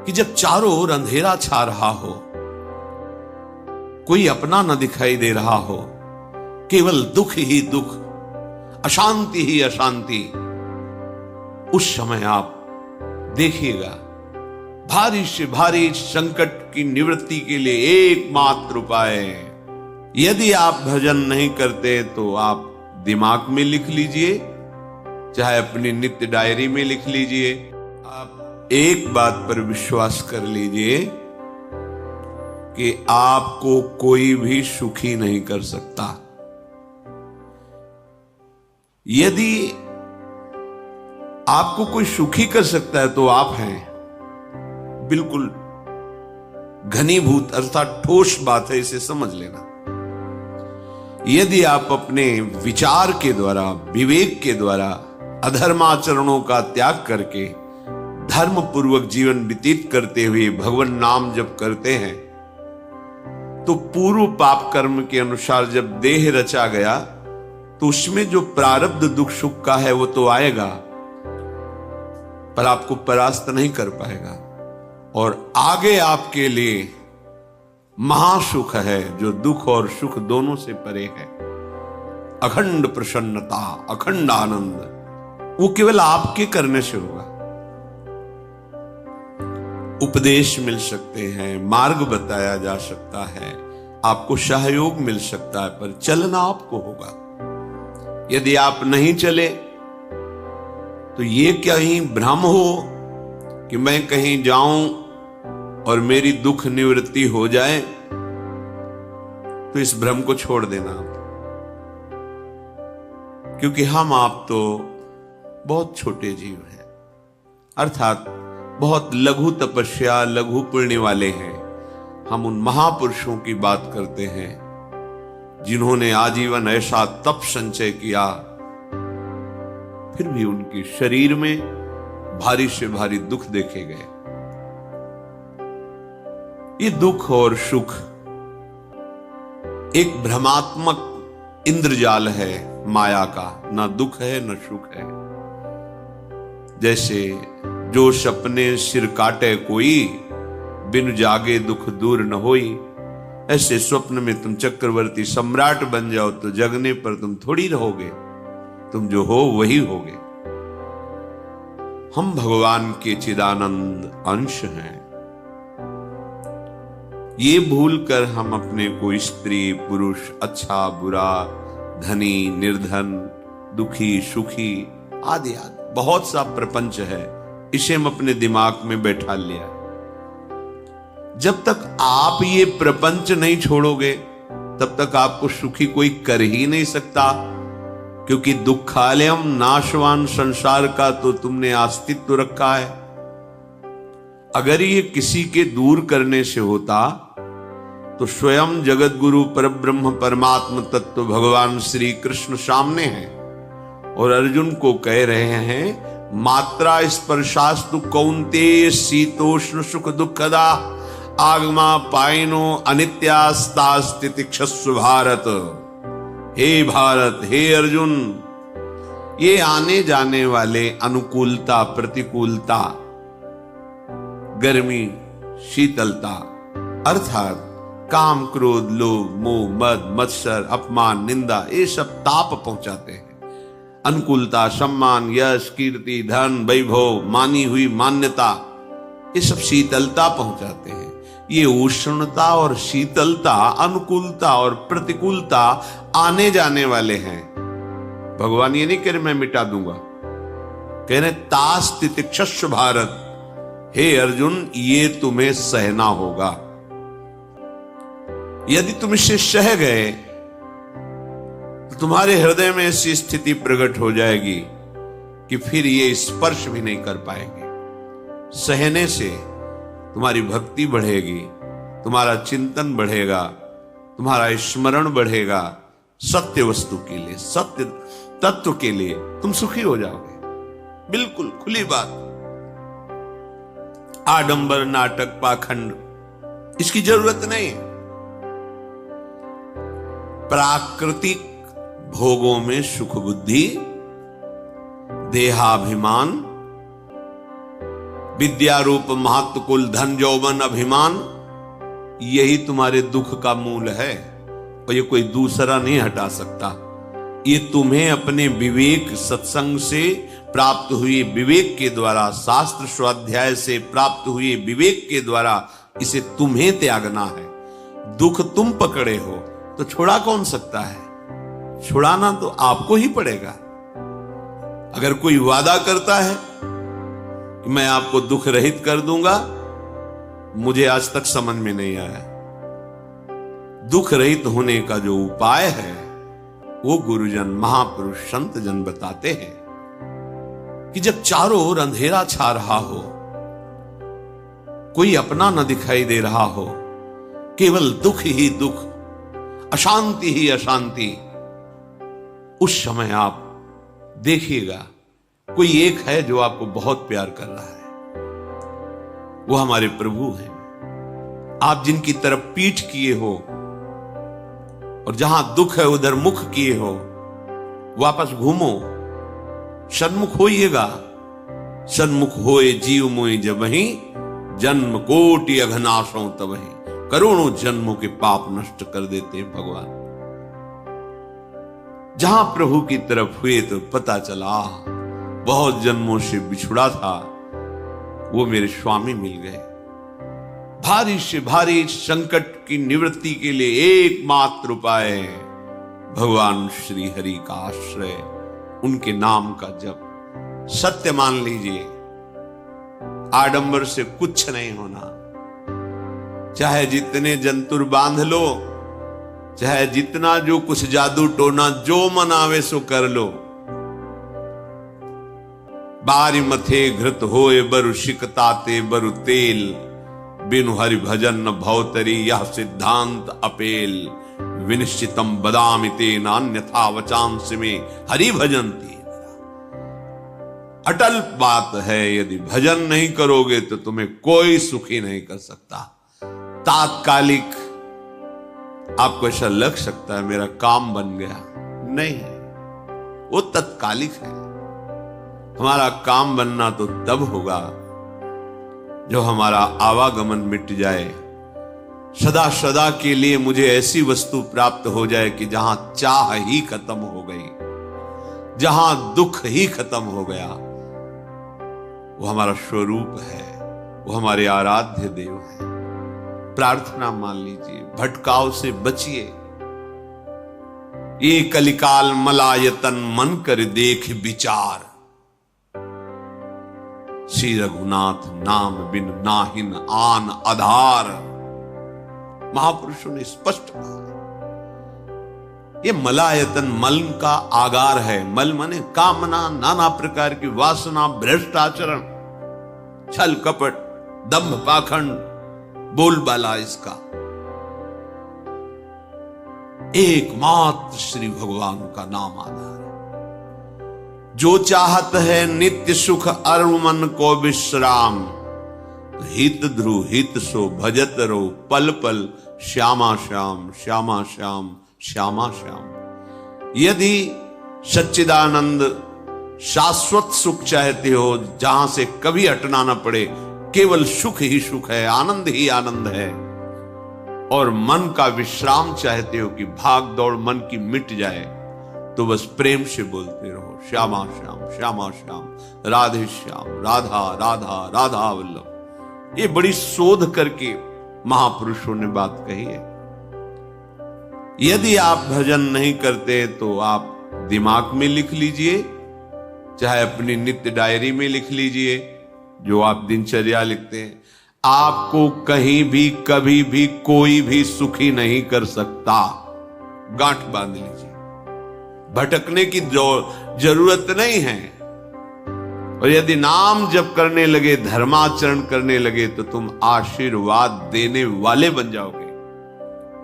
कि जब चारों ओर अंधेरा छा रहा हो, कोई अपना न दिखाई दे रहा हो, केवल दुख ही दुख, अशांति ही अशांति, उस समय आप देखिएगा भारी से भारी संकट की निवृत्ति के लिए एकमात्र उपाय है। यदि आप भजन नहीं करते तो आप दिमाग में लिख लीजिए, चाहे अपनी नित्य डायरी में लिख लीजिए। आप एक बात पर विश्वास कर लीजिए कि आपको कोई भी सुखी नहीं कर सकता। यदि आपको कोई सुखी कर सकता है तो आप हैं। बिल्कुल घनीभूत अर्थात ठोस बात है, इसे समझ लेना। यदि आप अपने विचार के द्वारा, विवेक के द्वारा अधर्माचरणों का त्याग करके धर्म पूर्वक जीवन व्यतीत करते हुए भगवान नाम जप करते हैं, तो पूर्व पाप कर्म के अनुसार जब देह रचा गया तो उसमें जो प्रारब्ध दुख सुख का है वो तो आएगा, पर आपको परास्त नहीं कर पाएगा। और आगे आपके लिए महासुख है जो दुख और सुख दोनों से परे है। अखंड प्रसन्नता, अखंड आनंद, वो केवल आपके करने से होगा। उपदेश मिल सकते हैं, मार्ग बताया जा सकता है, आपको सहयोग मिल सकता है, पर चलना आपको होगा। यदि आप नहीं चले तो ये कहीं भ्रम हो कि मैं कहीं जाऊं और मेरी दुख निवृत्ति हो जाए, तो इस भ्रम को छोड़ देना। क्योंकि हम आप तो बहुत छोटे जीव हैं, अर्थात बहुत लघु तपस्या, लघु पुण्य वाले हैं। हम उन महापुरुषों की बात करते हैं जिन्होंने आजीवन ऐसा तप संचय किया, फिर भी उनके शरीर में भारी से भारी दुख देखे गए। ये दुख और सुख एक भ्रमात्मक इंद्रजाल है माया का, ना दुख है न सुख है। जैसे जो सपने सिर काटे कोई, बिन जागे दुख दूर न होई, ऐसे स्वप्न में तुम चक्रवर्ती सम्राट बन जाओ तो जगने पर तुम थोड़ी रहोगे, तुम जो हो वही होगे। हम भगवान के चिदानंद अंश हैं। ये भूल कर हम अपने को स्त्री पुरुष, अच्छा बुरा, धनी निर्धन, दुखी सुखी आदि आदि बहुत सा प्रपंच है, इसे हम अपने दिमाग में बैठा लिया। जब तक आप ये प्रपंच नहीं छोड़ोगे तब तक आपको सुखी कोई कर ही नहीं सकता, क्योंकि दुखालयम नाशवान संसार का तो तुमने अस्तित्व रखा है। अगर ये किसी के दूर करने से होता तो स्वयं जगत गुरु परब्रह्म परमात्म तत्व भगवान श्री कृष्ण सामने हैं और अर्जुन को कह रहे हैं, मात्रा स्पर्शास्तु कौन्तेय शीतोष्ण सुख दुखदा आगमा पायनो अनित्यास्तास्तितिक्षस्व भारत। हे भारत, हे अर्जुन, ये आने जाने वाले अनुकूलता प्रतिकूलता, गर्मी शीतलता, अर्थात काम क्रोध लोभ मोह मद मत्सर अपमान निंदा, ये सब ताप पहुंचाते हैं। अनुकूलता सम्मान यश कीर्ति धन वैभव, मानी हुई मान्यता, ये सब शीतलता पहुंचाते हैं। ये उष्णता और शीतलता, अनुकूलता और प्रतिकूलता आने जाने वाले हैं। भगवान ये नहीं कह रहे मैं मिटा दूंगा, कह रहे तास तितिक्षस्व भारत, हे अर्जुन ये तुम्हें सहना होगा। यदि तुम इसे सह गए तो तुम्हारे हृदय में ऐसी स्थिति प्रकट हो जाएगी कि फिर ये स्पर्श भी नहीं कर पाएंगे। सहने से तुम्हारी भक्ति बढ़ेगी, तुम्हारा चिंतन बढ़ेगा, तुम्हारा स्मरण बढ़ेगा, सत्य वस्तु के लिए, सत्य तत्व के लिए तुम सुखी हो जाओगे। बिल्कुल खुली बात। आडंबर नाटक पाखंड इसकी जरूरत नहीं है। प्राकृतिक भोगों में सुख बुद्धि, देहाभिमान, विद्या रूप महत्व कुल धन यौवन अभिमान, यही तुम्हारे दुख का मूल है और ये कोई दूसरा नहीं हटा सकता। ये तुम्हें अपने विवेक सत्संग से प्राप्त हुए विवेक के द्वारा, शास्त्र स्वाध्याय से प्राप्त हुए विवेक के द्वारा इसे तुम्हें त्यागना है। दुख तुम पकड़े हो तो छुड़ा कौन सकता है? छुड़ाना तो आपको ही पड़ेगा। अगर कोई वादा करता है कि मैं आपको दुख रहित कर दूंगा, मुझे आज तक समझ में नहीं आया। दुख रहित होने का जो उपाय है वो गुरुजन, महापुरुष, संत जन बताते हैं कि जब चारों ओर अंधेरा छा रहा हो, कोई अपना न दिखाई दे रहा हो, केवल दुख ही दुख, अशांति ही अशांति, उस समय आप देखिएगा कोई एक है जो आपको बहुत प्यार कर रहा है। वो हमारे प्रभु हैं। आप जिनकी तरफ पीठ किए हो और जहां दुख है उधर मुख किए हो, वापस घूमो, सन्मुख होइएगा। सन्मुख होए जीव मोई जबहि, जन्म कोटि अघनाशों तबहि। करोड़ों जन्मों के पाप नष्ट कर देते हैं भगवान। जहां प्रभु की तरफ हुए तो पता चला बहुत जन्मों से बिछुड़ा था, वो मेरे स्वामी मिल गए। भारी से भारी संकट की निवृत्ति के लिए एकमात्र उपाय है भगवान श्री हरि का आश्रय, उनके नाम का जप। सत्य मान लीजिए, आडंबर से कुछ नहीं होना। चाहे जितने जंतुर बांध लो, चाहे जितना जो कुछ जादू टोना जो मन आवे सो कर लो। बारी मथे घृत होए बरु शिकताते बरु तेल, बिनु हरि भजन न भवतरी यह सिद्धांत अपेल। विनिश्चितम बदामि तेन अन्यथा वचांस में हरि भजन्ति। अटल बात है, यदि भजन नहीं करोगे तो तुम्हें कोई सुखी नहीं कर सकता। तात्कालिक आपको ऐसा लग सकता है मेरा काम बन गया, नहीं, वो तत्कालिक है। हमारा काम बनना तो तब होगा जो हमारा आवागमन मिट जाए, सदा सदा के लिए मुझे ऐसी वस्तु प्राप्त हो जाए कि जहां चाह ही खत्म हो गई, जहां दुख ही खत्म हो गया। वो हमारा स्वरूप है, वो हमारे आराध्य देव है। प्रार्थना मान लीजिए, भटकाव से बचिए। ये कलिकाल मलायतन मन कर देख विचार, श्री रघुनाथ नाम बिन नाहिन आन आधार। महापुरुषों ने स्पष्ट कहा ये मलायतन मल का आगार है। मल माने कामना, नाना प्रकार की वासना, भ्रष्ट आचरण, छल कपट, दंभ पाखंड, बोलबाला, इसका एकमात्र श्री भगवान का नाम आधार है। जो चाहत है नित्य सुख अरु मन को विश्राम, हित ध्रुव हित सो भजत रो पल पल श्यामा श्याम श्यामा श्याम श्यामा श्याम। यदि सच्चिदानंद शाश्वत सुख चाहते हो, जहां से कभी हटना ना पड़े, केवल सुख ही सुख है, आनंद ही आनंद है, और मन का विश्राम चाहते हो कि भाग दौड़ मन की मिट जाए, तो बस प्रेम से बोलते रहो श्यामा श्याम श्यामा श्याम, राधे श्याम, राधा राधा राधा वल्लभ। ये बड़ी शोध करके महापुरुषों ने बात कही है। यदि आप भजन नहीं करते तो आप दिमाग में लिख लीजिए, चाहे अपनी नित्य डायरी में लिख लीजिए, जो आप दिनचर्या लिखते हैं। आपको कहीं भी कभी भी कोई भी सुखी नहीं कर सकता, गांठ बांध लीजिए। भटकने की जरूरत नहीं है। और यदि नाम जप करने लगे, धर्माचरण करने लगे, तो तुम आशीर्वाद देने वाले बन जाओगे।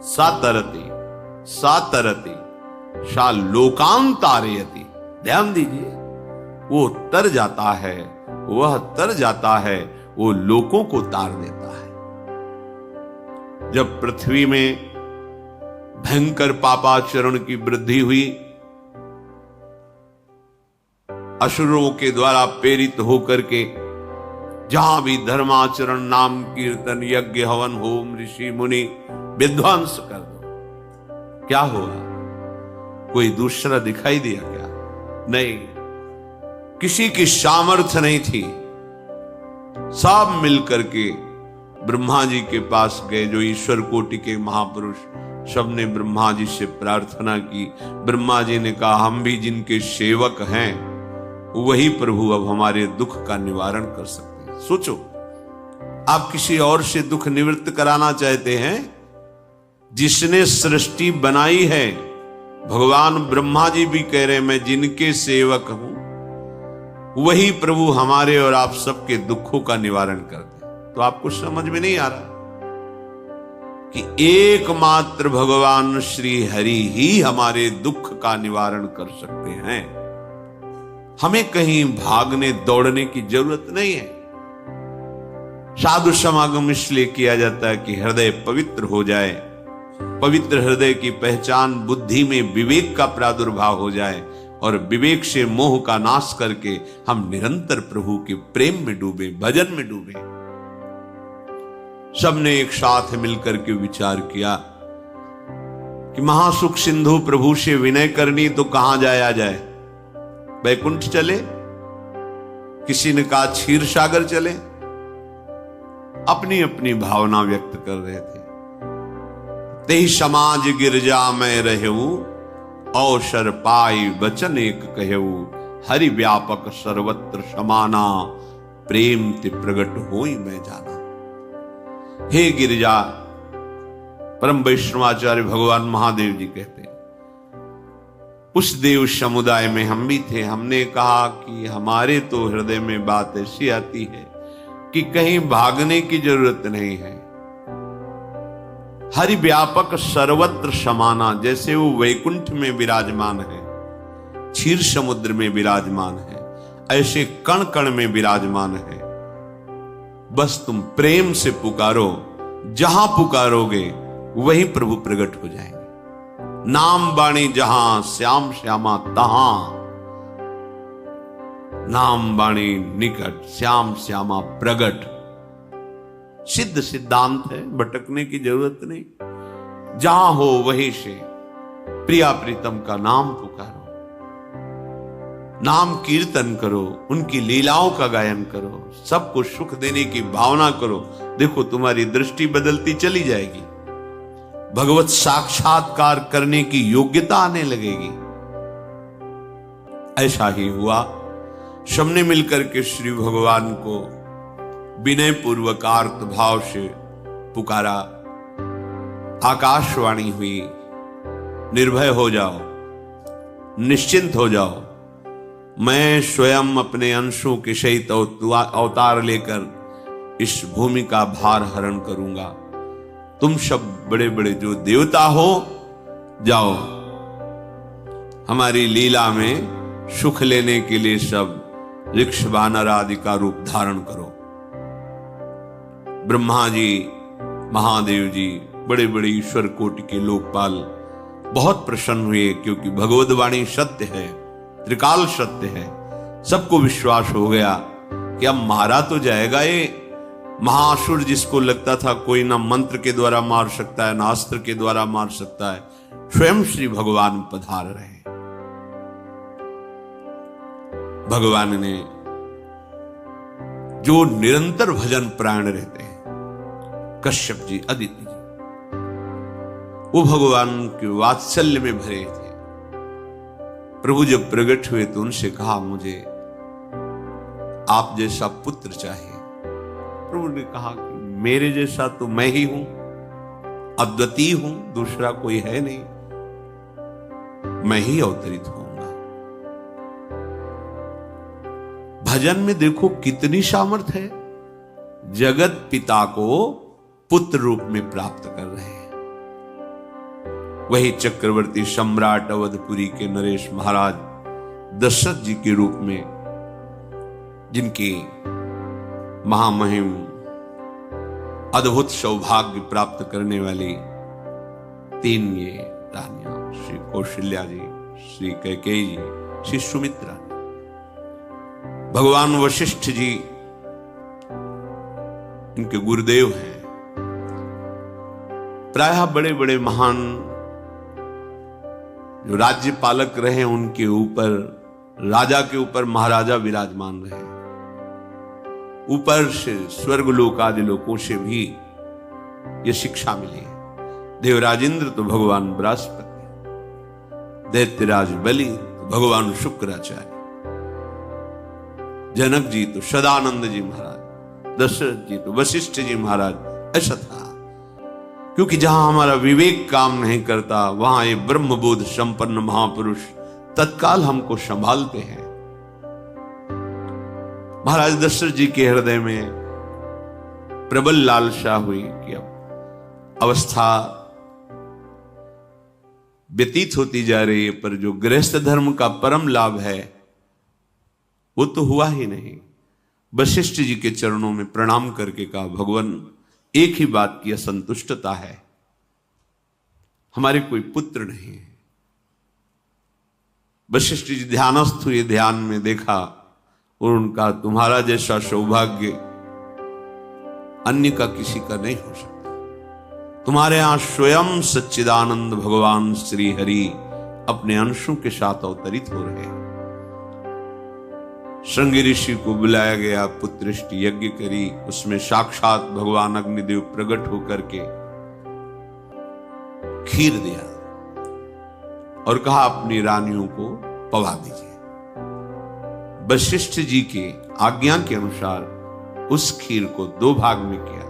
सातरति सातरति सा लोकांतारयति। ध्यान दीजिए, वो तर जाता है, वह तर जाता है, वो लोकों को तार देता है। जब पृथ्वी में भयंकर पापाचरण की वृद्धि हुई, असुरों के द्वारा प्रेरित होकर के जहां भी धर्माचरण, नाम कीर्तन, यज्ञ, हवन, होम, ऋषि मुनि विध्वंस कर दो, क्या हुआ? कोई दूसरा दिखाई दिया क्या? नहीं, किसी की सामर्थ्य नहीं थी। सब मिलकर के ब्रह्मा जी के पास गए, जो ईश्वर कोटि के महापुरुष, सबने ब्रह्मा जी से प्रार्थना की। ब्रह्मा जी ने कहा, हम भी जिनके सेवक हैं, वही प्रभु अब हमारे दुख का निवारण कर सकते हैं। सोचो, आप किसी और से दुख निवृत्त कराना चाहते हैं? जिसने सृष्टि बनाई है, भगवान ब्रह्मा जी भी कह रहे हैं, मैं जिनके सेवक हूं, वही प्रभु हमारे और आप सबके दुखों का निवारण करते हैं। तो आपको समझ में नहीं आ रहा कि एकमात्र भगवान श्री हरि ही हमारे दुख का निवारण कर सकते हैं। हमें कहीं भागने दौड़ने की जरूरत नहीं है। साधु समागम इसलिए किया जाता है कि हृदय पवित्र हो जाए। पवित्र हृदय की पहचान बुद्धि में विवेक का प्रादुर्भाव हो जाए, और विवेक से मोह का नाश करके हम निरंतर प्रभु के प्रेम में डूबे, भजन में डूबे। सबने एक साथ मिलकर के विचार किया कि महासुख सिंधु प्रभु से विनय करनी तो कहां जाया जाए? बैकुंठ चले, किसी ने कहा क्षीर सागर चले। अपनी अपनी भावना व्यक्त कर रहे थे। तेहि समाज गिरजा में रहू, अवसर पाई वचन एक कहू, हरि व्यापक सर्वत्र समाना, प्रेम ते प्रगट होई मैं जाना। हे गिरिजा, परम वैष्णवाचार्य भगवान महादेव जी कहते हैं, उस देव समुदाय में हम भी थे। हमने कहा कि हमारे तो हृदय में बात ऐसी आती है कि कहीं भागने की जरूरत नहीं है। हरि व्यापक सर्वत्र समाना, जैसे वो वैकुंठ में विराजमान है, क्षीर समुद्र में विराजमान है, ऐसे कण कण में विराजमान है। बस तुम प्रेम से पुकारो, जहां पुकारोगे वही प्रभु प्रकट हो जाएंगे। नाम बाणी जहां, श्याम श्यामा तहां। नाम बाणी निकट, श्याम श्यामा प्रगट। सिद्ध सिद्धांत है, भटकने की जरूरत नहीं। जहां हो वहीं से प्रिया प्रीतम का नाम पुकारो, नाम कीर्तन करो, उनकी लीलाओं का गायन करो, सबको सुख देने की भावना करो। देखो, तुम्हारी दृष्टि बदलती चली जाएगी, भगवत साक्षात्कार करने की योग्यता आने लगेगी। ऐसा ही हुआ। सबने मिलकर के श्री भगवान को विनय पूर्वक आर्त भाव से पुकारा। आकाशवाणी हुई, निर्भय हो जाओ, निश्चिंत हो जाओ, मैं स्वयं अपने अंशों के सहित अवतार लेकर इस भूमि का भार हरण करूंगा। तुम सब बड़े बड़े जो देवता हो, जाओ हमारी लीला में सुख लेने के लिए सब ऋक्ष वानर आदि का रूप धारण करो। ब्रह्मा जी, महादेव जी, बड़े बड़े ईश्वर कोटि के लोकपाल बहुत प्रसन्न हुए, क्योंकि भगवद वाणी सत्य है, त्रिकाल सत्य है। सबको विश्वास हो गया कि अब मारा तो जाएगा ये महासुर, जिसको लगता था कोई ना मंत्र के द्वारा मार सकता है, ना अस्त्र के द्वारा मार सकता है। स्वयं श्री भगवान पधार रहे। भगवान ने जो निरंतर भजन प्राण रहते हैं, कश्यप जी, अदिति जी, वो भगवान के वात्सल्य में भरे थे। प्रभु जब प्रकट हुए तो उनसे कहा, मुझे आप जैसा पुत्र चाहिए। प्रभु ने कहा कि मेरे जैसा तो मैं ही हूं, अद्वितीय हूं, दूसरा कोई है नहीं, मैं ही अवतरित होऊंगा। भजन में देखो कितनी सामर्थ्य है। जगत पिता को पुत्र रूप में प्राप्त कर रहे हैं। वही चक्रवर्ती सम्राट अवधपुरी के नरेश महाराज दशरथ जी के रूप में, जिनकी महामहिम अद्भुत सौभाग्य प्राप्त करने वाली 3 ये रानियां, श्री कौशल्या जी, श्री कैकेयी जी, श्री सुमित्रा। भगवान वशिष्ठ जी इनके गुरुदेव हैं। प्रायः बड़े बड़े महान जो राज्य पालक रहे, उनके ऊपर, राजा के ऊपर महाराजा विराजमान रहे। ऊपर से स्वर्गलोक आदि लोकों से भी यह शिक्षा मिली है। देवराजेंद्र तो भगवान बृहस्पति, दैत्यराज बलि तो भगवान शुक्राचार्य, जनक जी तो सदानंद जी महाराज, दशरथ जी तो वशिष्ठ जी महाराज। ऐसा था, क्योंकि जहां हमारा विवेक काम नहीं करता, वहां ये ब्रह्मबोध संपन्न महापुरुष तत्काल हमको संभालते हैं। महाराज दशरथ जी के हृदय में प्रबल लालसा हुई कि अब अवस्था व्यतीत होती जा रही है, पर जो गृहस्थ धर्म का परम लाभ है वो तो हुआ ही नहीं। वशिष्ठ जी के चरणों में प्रणाम करके कहा, भगवान एक ही बात की असंतुष्टता है, हमारे कोई पुत्र नहीं है। वशिष्ठ जी ध्यानस्थ हुए, ध्यान में देखा और उनका, तुम्हारा जैसा सौभाग्य अन्य का किसी का नहीं हो सकता। तुम्हारे यहां स्वयं सच्चिदानंद भगवान श्री हरि अपने अंशों के साथ अवतरित हो रहे हैं। श्रृंगी ऋषि को बुलाया गया, पुत्रष्टि यज्ञ करी, उसमें साक्षात भगवान अग्निदेव प्रकट होकर के खीर दिया और कहा अपनी रानियों को पवा दीजिए। वशिष्ठ जी के आज्ञा के अनुसार उस खीर को 2 भाग में किया।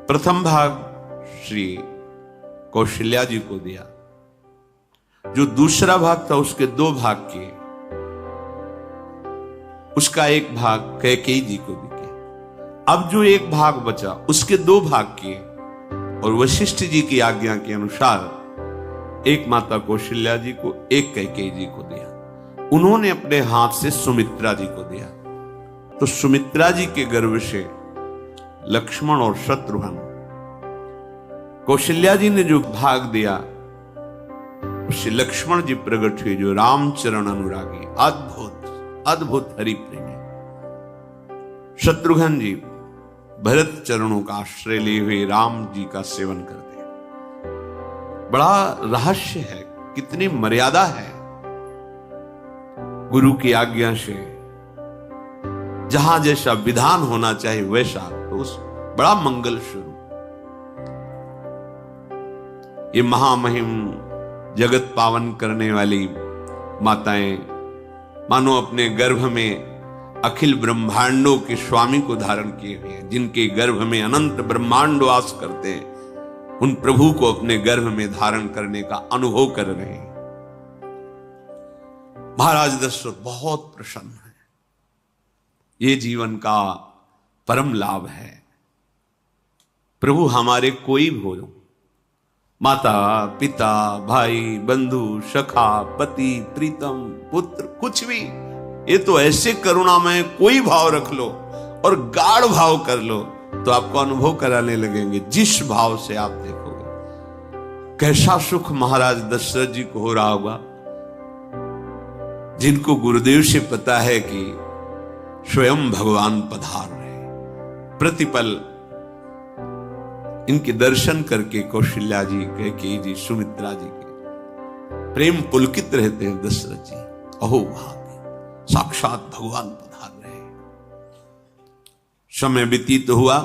प्रथम भाग श्री कौशल्या जी को दिया, जो दूसरा भाग था उसके 2 भाग किए, उसका 1 भाग कैकेयी जी को भी किया। अब जो 1 भाग बचा उसके 2 भाग किए और वशिष्ठ जी की आज्ञा के अनुसार 1 माता कौशल्या जी को, 1 कैकेयी जी को दिया। उन्होंने अपने हाथ से सुमित्रा जी को दिया। तो सुमित्रा जी के गर्भ से लक्ष्मण और शत्रुघ्न, कौशल्या जी ने जो भाग दिया उससे लक्ष्मण जी प्रकट हुए, जो रामचरण अनुरागी, अद्भुत अद्भुत हरि प्रेमी। शत्रुघ्न जी भरत चरणों का आश्रय लिए हुए राम जी का सेवन करते हैं। बड़ा रहस्य है, कितनी मर्यादा है गुरु की आज्ञा से। जहां जैसा विधान होना चाहिए वैसा, तो उस बड़ा मंगल स्वरूप। ये महामहिम जगत पावन करने वाली माताएं मानो अपने गर्भ में अखिल ब्रह्मांडों के स्वामी को धारण किए हुए हैं, जिनके गर्भ में अनंत ब्रह्मांड वास करते हैं, उन प्रभु को अपने गर्भ में धारण करने का अनुभव कर रहे हैं। महाराज दशरथ बहुत प्रसन्न है। ये जीवन का परम लाभ है। प्रभु हमारे कोई भी हो, माता पिता भाई बंधु सखा पति प्रीतम पुत्र, कुछ भी, ये तो ऐसे करुणामय कोई भाव रख लो और गाढ़ भाव कर लो तो आपको अनुभव कराने लगेंगे। जिस भाव से आप देखोगे कैसा सुख महाराज दशरथ जी को हो रहा होगा, जिनको गुरुदेव से पता है कि स्वयं भगवान पधार रहे। प्रतिपल इनके दर्शन करके कौशल्या जी, कैकेयी जी, सुमित्रा जी के प्रेम पुलकित रहते हैं। दशरथ जी, अहो भाग्य, साक्षात भगवान पधार रहे। समय व्यतीत हुआ,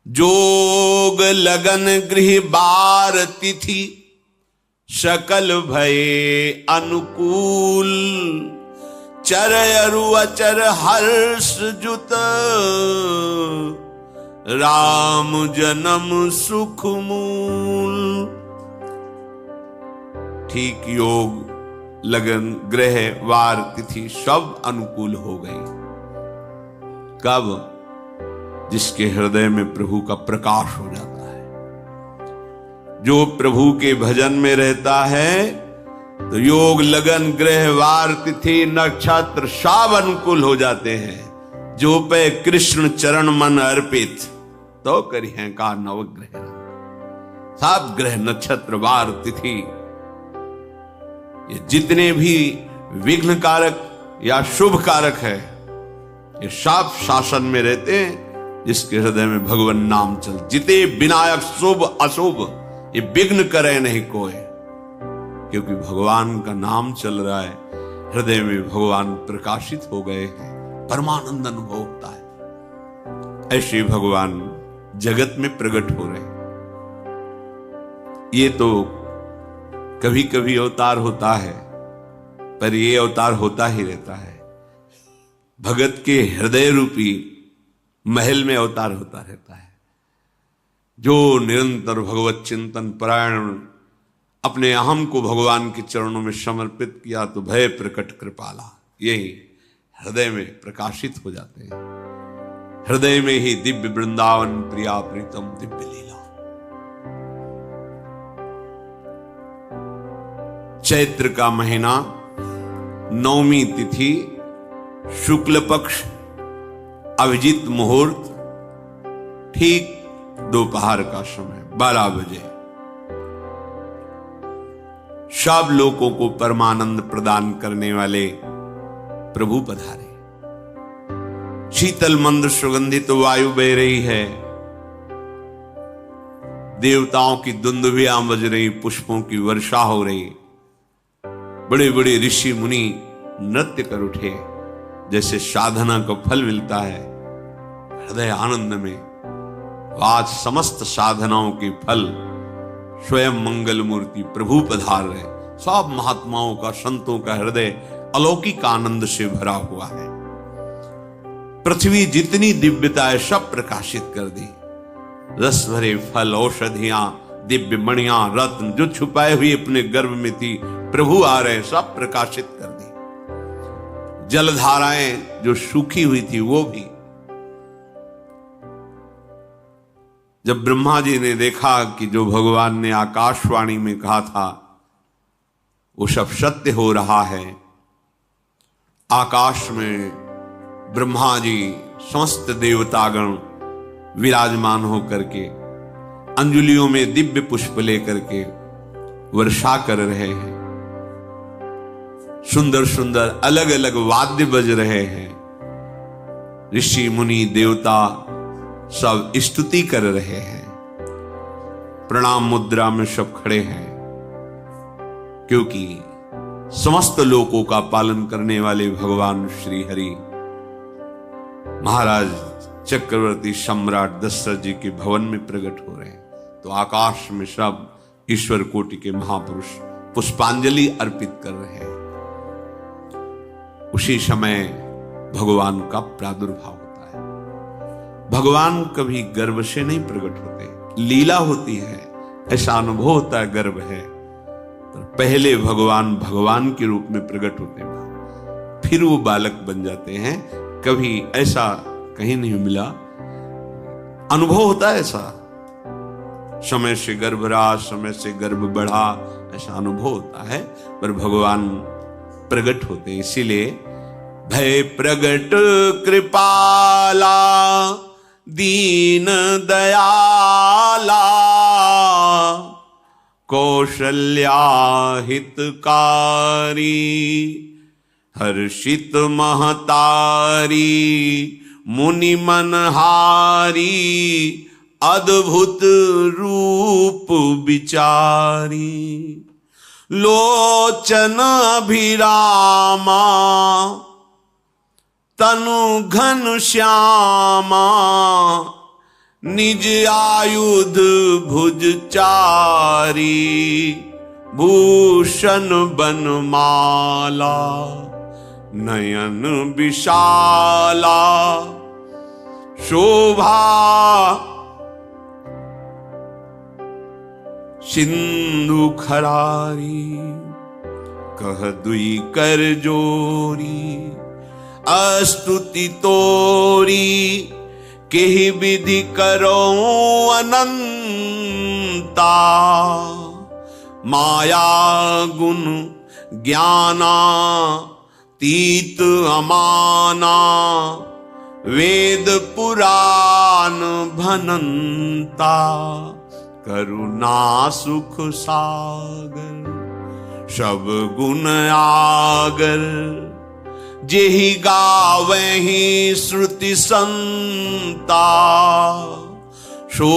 जोग लगन गृह बार तिथि, सकल भये अनुकूल, चर अरु अचर हर्ष जुत, राम जन्म सुख मूल। ठीक योग लगन ग्रह वार तिथि सब अनुकूल हो गई। कब? जिसके हृदय में प्रभु का प्रकाश हो जाता है। जो प्रभु के भजन में रहता है तो योग लगन ग्रह वार तिथि नक्षत्र सब अनुकूल हो जाते हैं। जो पे कृष्ण चरण मन अर्पित, तो करी है का नवग्रह। सात ग्रह नक्षत्र वार तिथि, ये जितने भी विघ्न कारक या शुभ कारक है, ये सब शासन में रहते हैं जिसके हृदय में भगवान नाम चल। जिते विनायक शुभ अशुभ ये विघ्न करे नहीं कोई, क्योंकि भगवान का नाम चल रहा है, हृदय में भगवान प्रकाशित हो गए हैं, परमानंद अनुभव होता है। ऐसे भगवान जगत में प्रकट हो रहे हैं। ये तो कभी कभी अवतार होता है, पर ये अवतार होता ही रहता है। भगत के हृदय रूपी महल में अवतार होता रहता है। जो निरंतर भगवत चिंतन परायण अपने अहम को भगवान के चरणों में समर्पित किया तो भय प्रकट कृपाला, यही हृदय में प्रकाशित हो जाते हैं। हृदय में ही दिव्य वृंदावन प्रिया प्रीतम दिव्य लीला। चैत्र का महीना, नवमी तिथि, शुक्ल पक्ष, अभिजीत मुहूर्त, ठीक दोपहर का समय 12 बजे। सब लोगों को परमानंद प्रदान करने वाले प्रभु पधारे। शीतल मंद सुगंधित वायु बह रही है, देवताओं की दुंदुभियां बज रही, पुष्पों की वर्षा हो रही, बड़े बड़े ऋषि मुनि नृत्य कर उठे। जैसे साधना को फल मिलता है हृदय आनंद में, आज समस्त साधनाओं के फल स्वयं मंगल मूर्ति प्रभु पधार रहे। सब महात्माओं का, संतों का हृदय अलौकिक आनंद से भरा हुआ है। पृथ्वी जितनी दिव्यता है सब प्रकाशित कर दी। रस भरे फल, औषधियां, दिव्य मणियां, रत्न जो छुपाए हुए अपने गर्भ में थी, प्रभु आ रहे, सब प्रकाशित कर दी। जलधाराएं जो सूखी हुई थी वो भी। जब ब्रह्मा जी ने देखा कि जो भगवान ने आकाशवाणी में कहा था वो सब सत्य हो रहा है, आकाश में ब्रह्मा जी समस्त देवतागण विराजमान होकर के अंजलियों में दिव्य पुष्प लेकर के वर्षा कर रहे हैं। सुंदर सुंदर अलग अलग वाद्य बज रहे हैं। ऋषि मुनि देवता सब स्तुति कर रहे हैं। प्रणाम मुद्रा में सब खड़े हैं, क्योंकि समस्त लोकों का पालन करने वाले भगवान श्री हरि महाराज चक्रवर्ती सम्राट दशरथ जी के भवन में प्रकट हो रहे हैं। तो आकाश में सब ईश्वर कोटि के महापुरुष पुष्पांजलि अर्पित कर रहे हैं। उसी समय भगवान का प्रादुर्भाव होता है। भगवान कभी गर्भ से नहीं प्रकट होते, लीला होती है, ऐसा अनुभव होता है गर्भ है। पर पहले भगवान भगवान के रूप में प्रकट होते हैं, फिर वो बालक बन जाते हैं। कभी ऐसा कहीं नहीं मिला, अनुभव होता है ऐसा। समय से गर्भ रहा, समय से गर्भ बढ़ा, ऐसा अनुभव होता है। पर भगवान प्रकट होते हैं, इसीलिए भय प्रगट कृपाला दीन दयाला कौशल्या हितकारी हर्षित महतारी मुनि मनहारी अद्भुत रूप विचारी लोचन अभिरामा तनु घन श्यामा निज आयुध भुज चारी भूषण बनमाला नयन विशाला शोभा सिंधु खरारी कह दुई कर जोरी अस्तुति तोरी केहि विधि करो अनंता माया गुण ज्ञाना तीत अमाना वेद पुराण भनंता करुणा सुख सागर सब गुण आगर जेहि गावहि श्रुति संता, सो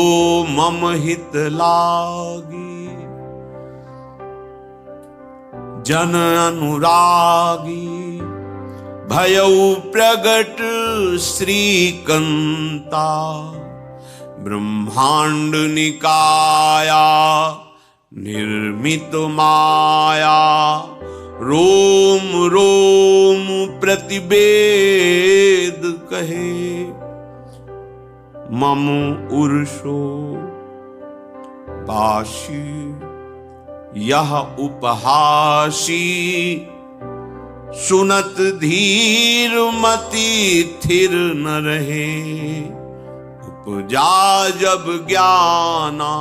मम हित लागी। जन अनुरागी भयउ प्रगट श्रीकंता, ब्रह्मांड निकाया निर्मित माया, रोम रोम प्रतिवेद कहे, मम उर्षो बाशी यह उपहासी, सुनत धीर मति थिर न रहे। उपजा जब ज्ञाना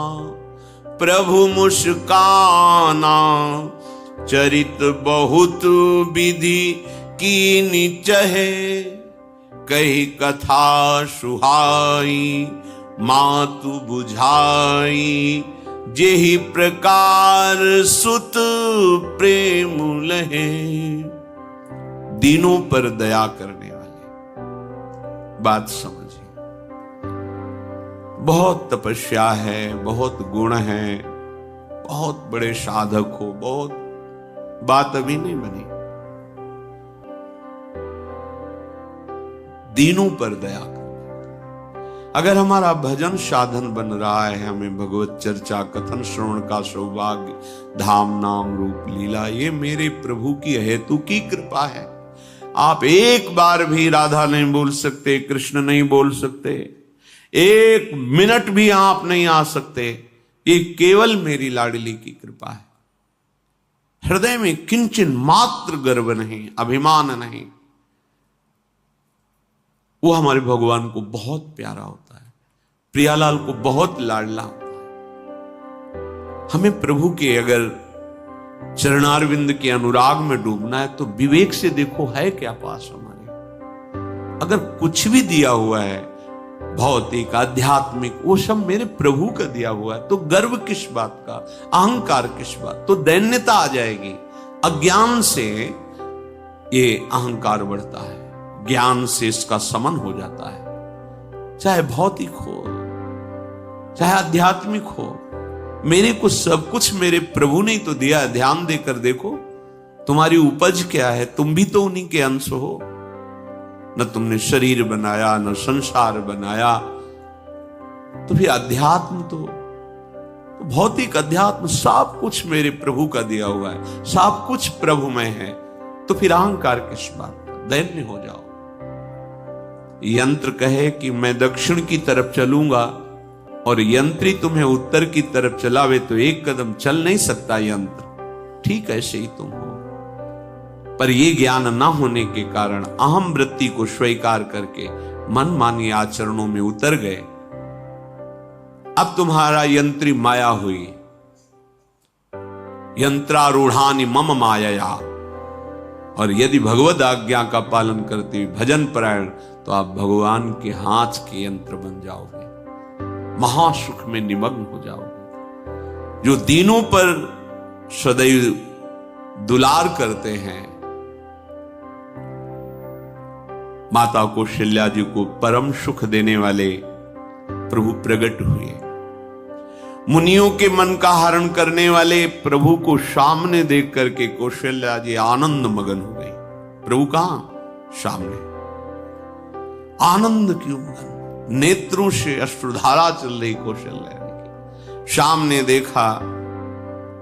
प्रभु मुस्काना, चरित बहुत विधि कीनि चहे, कही कथा सुहाई मातु बुझाई, जेहि प्रकार सुत प्रेम लहे। दीनों पर दया करने वाले, बात समझिए। बहुत तपस्या है, बहुत गुण है, बहुत बड़े साधक हो, बहुत बात अभी नहीं बनी। दीनों पर दया कर। अगर हमारा भजन साधन बन रहा है, हमें भगवत चर्चा कथन श्रवण का सौभाग्य, धाम नाम रूप लीला, ये मेरे प्रभु की हेतु की कृपा है। आप एक बार भी राधा नहीं बोल सकते, कृष्ण नहीं बोल सकते, एक मिनट भी आप नहीं आ सकते, ये केवल मेरी लाडली की कृपा है। हृदय में किंचन मात्र गर्व नहीं, अभिमान नहीं। वो हमारे भगवान को बहुत प्यारा होता है, प्रियालाल को बहुत लाडला होता है। हमें प्रभु के अगर चरणारविंद के अनुराग में डूबना है तो विवेक से देखो है क्या पास हमारे। अगर कुछ भी दिया हुआ है भौतिक आध्यात्मिक, वो सब मेरे प्रभु का दिया हुआ है, तो गर्व किस बात का, अहंकार किस बात, तो दैन्यता आ जाएगी। अज्ञान से ये अहंकार बढ़ता है, ज्ञान से इसका समन हो जाता है। चाहे भौतिक हो चाहे आध्यात्मिक हो, मेरे को सब कुछ मेरे प्रभु ने तो दिया है। ध्यान देकर देखो तुम्हारी उपज क्या है, तुम भी तो उन्हीं के अंश हो। न तुमने शरीर बनाया, न संसार बनाया, तो फिर अध्यात्म तो भौतिक अध्यात्म सब कुछ मेरे प्रभु का दिया हुआ है, सब कुछ प्रभु में है, तो फिर अहंकार किस बात का, दैन्य हो जाओ। यंत्र कहे कि मैं दक्षिण की तरफ चलूंगा और यंत्री तुम्हें उत्तर की तरफ चलावे तो एक कदम चल नहीं सकता यंत्र, ठीक ऐसे ही तुम हो। पर यह ज्ञान न होने के कारण अहम वृत्ति को स्वीकार करके मनमानी आचरणों में उतर गए। अब तुम्हारा यंत्री माया हुई, यंत्रारूढ़ानि मम माया। और यदि भगवद आज्ञा का पालन करते हुए भजन परायण, तो आप भगवान के हाथ के यंत्र बन जाओगे, महासुख में निमग्न हो जाओगे। जो दीनों पर सदैव दुलार करते हैं, माता कौशल्या जी को परम सुख देने वाले प्रभु प्रकट हुए। मुनियों के मन का हरण करने वाले प्रभु को सामने देख करके कौशल्या जी आनंद मगन हो गई। प्रभु कहां? सामने। आनंद क्यों मगन? नेत्रों से अश्रुधारा चल रही कौशल्या की। सामने देखा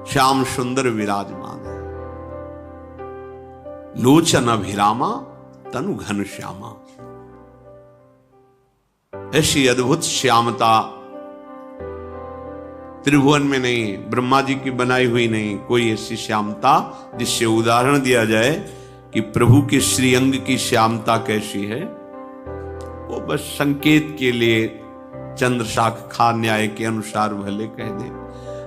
श्याम सुंदर विराजमान है, लोचन अभिरामा तनु घन श्यामा। ऐसी अद्भुत श्यामता त्रिभुवन में नहीं, ब्रह्मा जी की बनाई हुई नहीं कोई ऐसी श्यामता जिससे उदाहरण दिया जाए कि प्रभु के श्रीअंग की श्यामता कैसी है। वो बस संकेत के लिए चंद्र शाखा न्याय के अनुसार भले कह दे,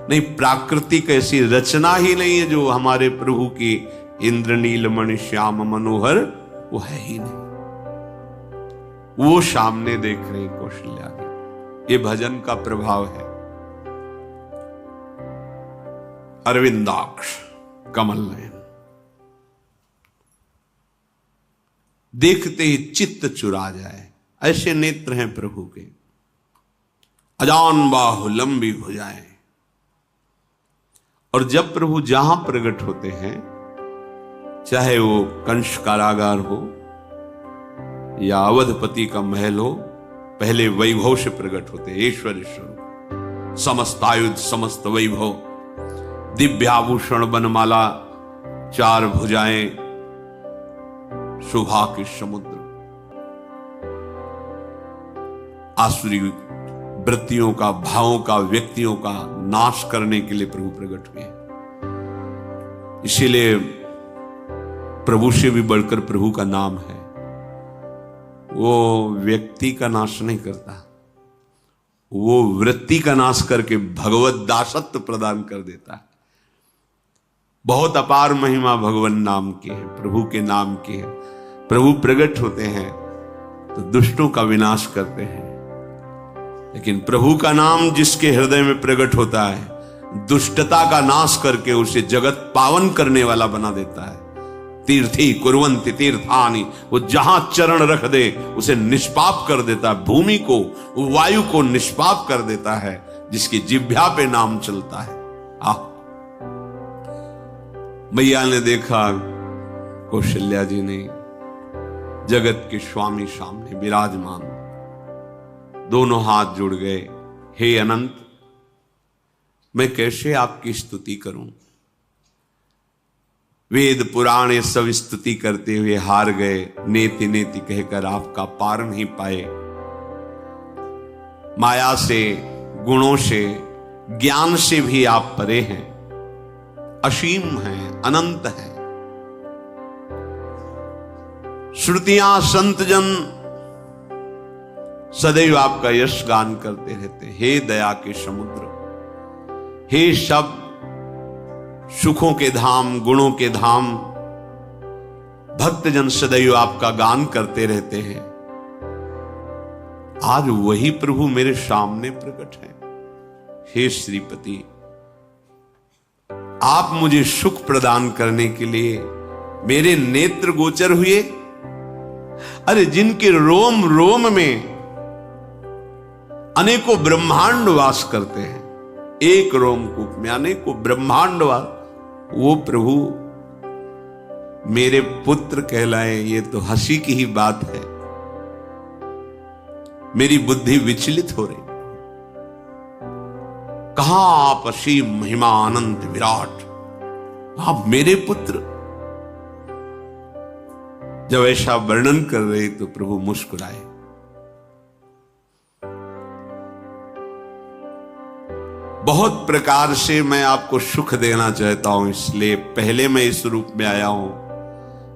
नहीं प्राकृतिक ऐसी रचना ही नहीं है जो हमारे प्रभु की इंद्रनील मणि श्याम मनोहर, वो है ही नहीं। वो सामने देख रहे कौशल्या जी। ये भजन का प्रभाव है। अरविंदाक्ष कमल नयन, देखते ही चित्त चुरा जाए, ऐसे नेत्र हैं प्रभु के। अजान बाहु लंबी भुजाएं। और जब प्रभु जहां प्रकट होते हैं, चाहे वो कंस कारागार हो या अवधपति का महल हो, पहले वैभव से प्रकट होते हैं। ऐश्वर्य स्वरूप, समस्त आयुध, समस्त वैभव, दिव्याभूषण, बनमाला, 4 भुजाएं, शोभा के समुद्र, आसुरी वृत्तियों का, भावों का, व्यक्तियों का नाश करने के लिए प्रभु प्रकट हुए। इसीलिए प्रभु से भी बढ़कर प्रभु का नाम है। वो व्यक्ति का नाश नहीं करता, वो वृत्ति का नाश करके भगवत दासत्व प्रदान कर देता है। बहुत अपार महिमा भगवान नाम की है, प्रभु के नाम की है। प्रभु प्रकट होते हैं तो दुष्टों का विनाश करते हैं, लेकिन प्रभु का नाम जिसके हृदय में प्रकट होता है, दुष्टता का नाश करके उसे जगत पावन करने वाला बना देता है। तीर्थी कुर्वन्ति तीर्थानि, वो जहां चरण रख दे उसे निष्पाप कर देता है। भूमि को, वायु को निष्पाप कर देता है, जिसकी जिह्वा पे नाम चलता है। मैया ने देखा, कौशल्या जी ने, जगत के स्वामी सामने विराजमान, दोनों हाथ जुड़ गए। हे अनंत, मैं कैसे आपकी स्तुति करूं? वेद पुराण ये सब स्तुति करते हुए हार गए। नेति नेति कहकर आपका पार नहीं पाए। माया से, गुणों से, ज्ञान से भी आप परे हैं, असीम हैं, अनंत हैं। श्रुतियां, संतजन सदैव आपका यश गान करते रहते हैं। हे दया के समुद्र, हे सब सुखों के धाम, गुणों के धाम, भक्तजन सदैव आपका गान करते रहते हैं। आज वही प्रभु मेरे सामने प्रकट है। हे श्रीपति, आप मुझे सुख प्रदान करने के लिए मेरे नेत्र गोचर हुए। अरे जिनके रोम रोम में अनेकों ब्रह्मांड वास करते हैं, एक रोमकूप में अनेकों ब्रह्मांड वास, वो प्रभु मेरे पुत्र कहलाए, ये तो हंसी की ही बात है। मेरी बुद्धि विचलित हो रही। कहां आप असीम महिमा अनंत विराट, आप मेरे पुत्र। जब ऐसा वर्णन कर रहे तो प्रभु मुस्कुराए। बहुत प्रकार से मैं आपको सुख देना चाहता हूं, इसलिए पहले मैं इस रूप में आया हूं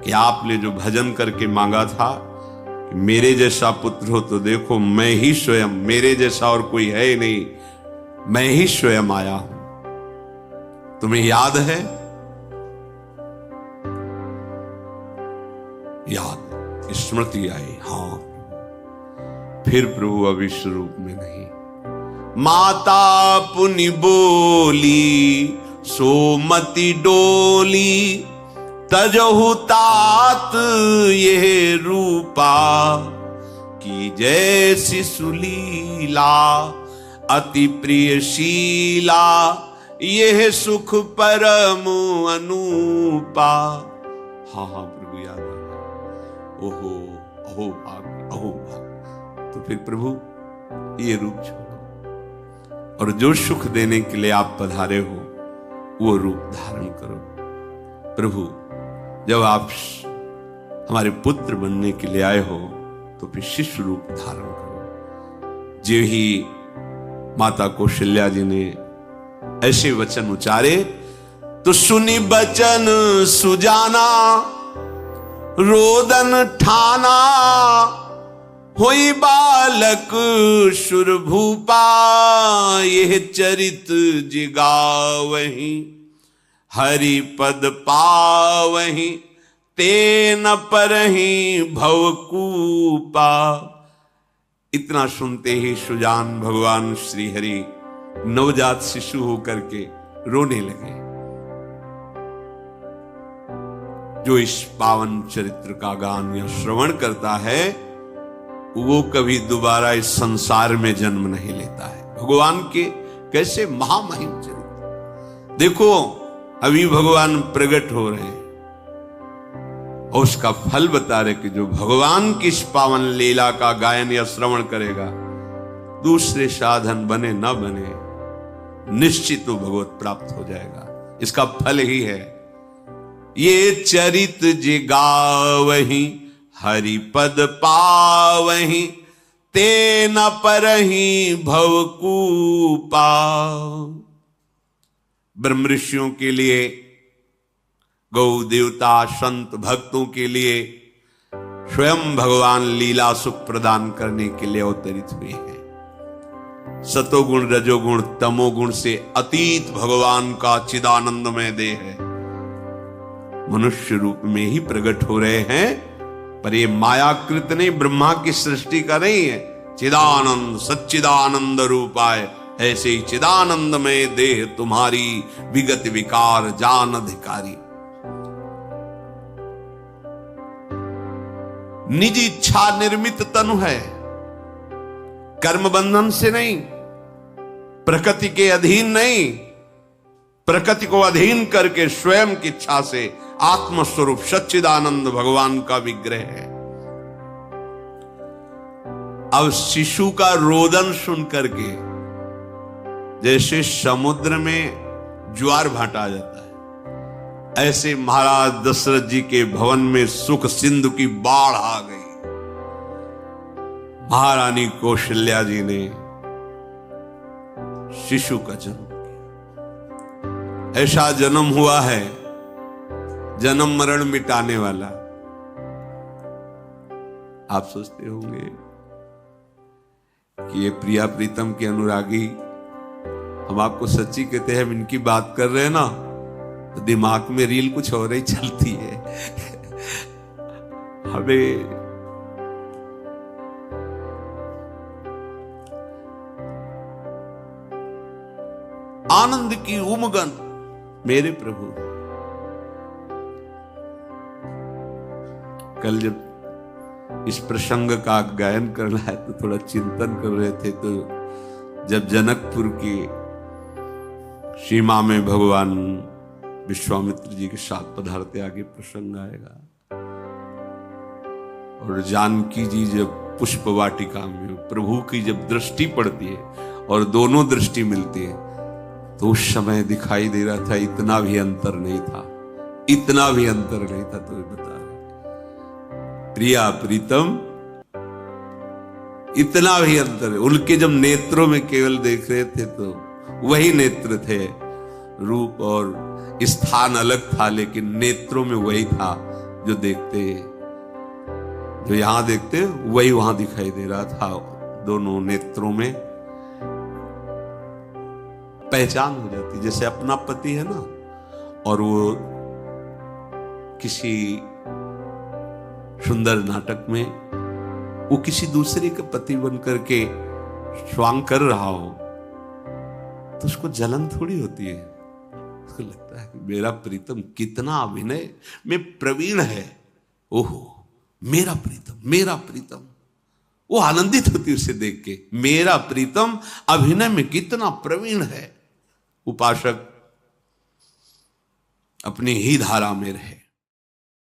कि आपने जो भजन करके मांगा था कि मेरे जैसा पुत्र हो, तो देखो मैं ही स्वयं, मेरे जैसा और कोई है ही नहीं, मैं ही स्वयं आया हूं। तुम्हें याद है? याद, स्मृति आई। हां, फिर प्रभु अब इस रूप में नहीं। माता पुनि बोली सोमति डोली, तजहु तात ये रूपा, की जैसी सुलीला अति प्रियशीला, यह सुख परम अनूपा। हाँ हाँ प्रभु याद है। ओहो अहो भाग, अहो भाग। तो फिर प्रभु ये रूप छोड़ो और जो सुख देने के लिए आप पधारे हो वो रूप धारण करो। प्रभु, जब आप हमारे पुत्र बनने के लिए आए हो तो फिर शिष्य रूप धारण करो। जो ही माता कौशल्या जी ने ऐसे वचन उचारे तो सुनी बचन सुजाना, रोदन ठाना, होई बालक सुरभूपा, यह चरित जिगावहीं, हरि पद पावहीं, तेन परहीं भवकूपा। इतना सुनते ही सुजान भगवान श्री हरि नवजात शिशु होकर के रोने लगे। जो इस पावन चरित्र का गान या श्रवण करता है वो कभी दोबारा इस संसार में जन्म नहीं लेता है। भगवान के कैसे महामहिम चरित्र देखो, अभी भगवान प्रकट हो रहे हैं और उसका फल बता रहे कि जो भगवान की इस पावन लीला का गायन या श्रवण करेगा, दूसरे साधन बने न बने, निश्चित तो भगवत प्राप्त हो जाएगा। इसका फल ही है ये चरित जे गावहि हरि पद पावहि, ते न परहि भवकूपा। ब्रह्म ऋषियों के लिए, गौ देवता संत भक्तों के लिए स्वयं भगवान लीला सुख प्रदान करने के लिए अवतरित हुए हैं। सतोगुण रजोगुण तमोगुण से अतीत भगवान का चिदानंदमय देह है, मनुष्य रूप में ही प्रकट हो रहे हैं। पर ये मायाकृत नहीं, ब्रह्मा की सृष्टि का नहीं है। चिदानंद सच्चिदानंद रूपाय, ऐसे ही चिदानंदमय देह तुम्हारी विगत विकार जान अधिकारी। निज इच्छा निर्मित तनु है, कर्म बंधन से नहीं, प्रकृति के अधीन नहीं, प्रकृति को अधीन करके स्वयं की इच्छा से आत्मस्वरूप सच्चिदानंद भगवान का विग्रह है। अब शिशु का रोदन सुन करके जैसे समुद्र में ज्वार भाटा जाता है, ऐसे महाराज दशरथ जी के भवन में सुख सिंधु की बाढ़ आ गई। महारानी कौशल्या जी ने शिशु का जन्म किया। ऐसा जन्म हुआ है जन्म मरण मिटाने वाला। आप सोचते होंगे कि ये प्रिया प्रीतम के अनुरागी, हम आपको सच्ची कहते हैं, हम इनकी बात कर रहे हैं ना तो दिमाग में रील कुछ और ही चलती है। हमें आनंद की उमगन मेरे प्रभु। कल जब इस प्रसंग का गायन करना है तो थोड़ा चिंतन कर रहे थे, तो जब जनकपुर की सीमा में भगवान विश्वामित्र जी के साथ पधारते, आगे प्रसंग आएगा, और जानकी जी जब पुष्प वाटिका में प्रभु की जब दृष्टि पड़ती है और दोनों दृष्टि मिलती है, तो उस समय दिखाई दे रहा था इतना भी अंतर नहीं था, इतना भी अंतर नहीं था। तो बता रहे प्रिया प्रीतम, इतना भी अंतर है। उनके जब नेत्रों में केवल देख रहे थे तो वही नेत्र थे, रूप और स्थान अलग था, लेकिन नेत्रों में वही था जो देखते, जो यहां देखते वही वहां दिखाई दे रहा था। दोनों नेत्रों में पहचान हो जाती, जैसे अपना पति है ना, और वो किसी सुंदर नाटक में वो किसी दूसरे के पति बन करके स्वांग कर रहा हो तो उसको जलन थोड़ी होती है, उसको लगता है कि मेरा प्रीतम कितना अभिनय में प्रवीण है, ओहो मेरा प्रीतम, मेरा प्रीतम। वो आनंदित होती उसे देख के, मेरा प्रीतम अभिनय में कितना प्रवीण है। उपासक अपनी ही धारा में रहे,